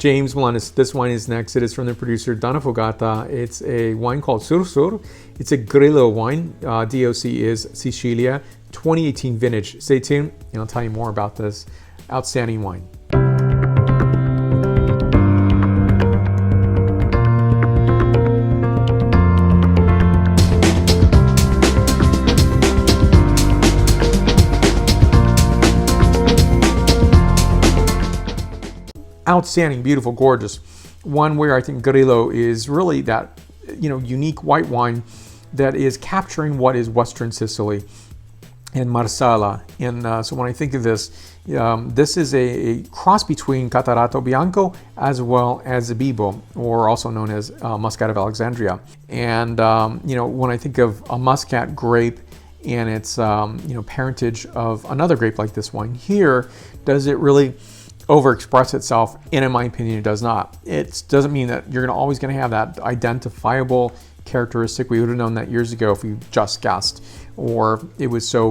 James Melendez, this wine is next. It is from the producer Donnafugata. It's a wine called Sur. It's a Grillo wine. DOC is Sicilia, 2018 vintage. Stay tuned and I'll tell you more about this outstanding wine. Outstanding, beautiful, gorgeous. One where I think Grillo is really that, unique white wine that is capturing what is Western Sicily and Marsala. And so when I think of this, this is a cross between Catarato Bianco as well as Zebibo, or also known as Muscat of Alexandria. And when I think of a Muscat grape and its parentage of another grape like this wine here, does it really overexpress itself? And in my opinion, it does not. It doesn't mean that you're always going to have that identifiable characteristic. We would have known that years ago if we just guessed, or it was so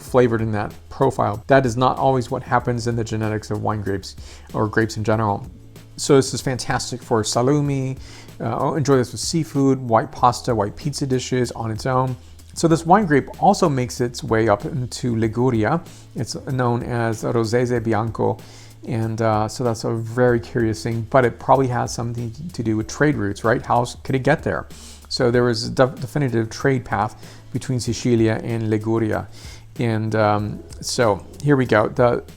flavored in that profile. That is not always what happens in the genetics of wine grapes or grapes in general. So this is fantastic for salumi. Enjoy this with seafood, white pasta, white pizza dishes on its own. So this wine grape also makes its way up into Liguria. It's known as Rosese Bianco. And so that's a very curious thing, but it probably has something to do with trade routes, right? How could it get there? So there was a definitive trade path between Sicilia and Liguria. And so here we go.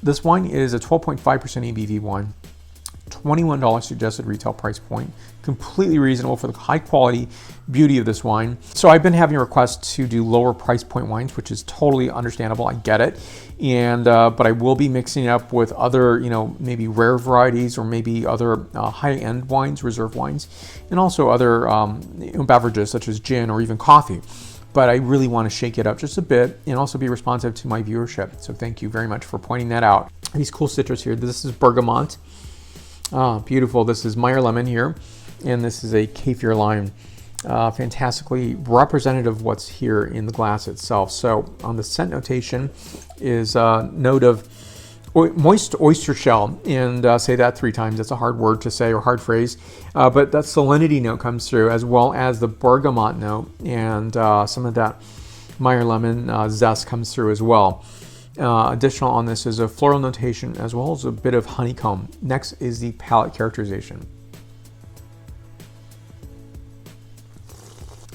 This wine is a 12.5% ABV wine, $21 suggested retail price point. Completely reasonable for the high quality beauty of this wine. So I've been having requests to do lower price point wines, which is totally understandable. I get it. And but I will be mixing it up with other, maybe rare varieties or maybe other high-end wines, reserve wines, and also other beverages such as gin or even coffee. But I really want to shake it up just a bit and also be responsive to my viewership. So thank you very much for pointing that out. These cool citrus here. This is bergamot. Beautiful. This is Meyer lemon here, and this is a kaffir lime. Fantastically representative of what's here in the glass itself. So on the scent notation is a note of moist oyster shell, and say that 3 times. That's a hard word to say or hard phrase, but that salinity note comes through, as well as the bergamot note, and some of that Meyer lemon zest comes through as well. Additional on this is a floral notation as well as a bit of honeycomb. Next is the palate characterization.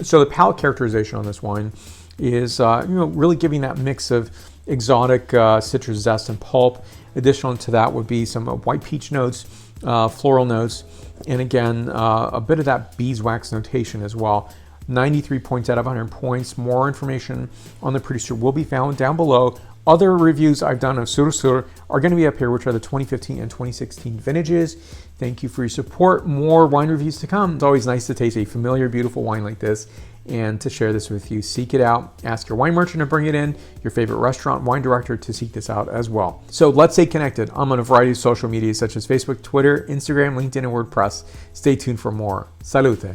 So the palate characterization on this wine is really giving that mix of exotic citrus zest and pulp. Additional to that would be some white peach notes, floral notes, and again a bit of that beeswax notation as well. 93 points out of 100 points. More information on the producer will be found down below. Other reviews I've done of Sur are going to be up here, which are the 2015 and 2016 vintages. Thank you for your support. More wine reviews to come. It's always nice to taste a familiar, beautiful wine like this and to share this with you. Seek it out. Ask your wine merchant to bring it in, your favorite restaurant wine director to seek this out as well. So let's stay connected. I'm on a variety of social media such as Facebook, Twitter, Instagram, LinkedIn, and WordPress. Stay tuned for more. Salute.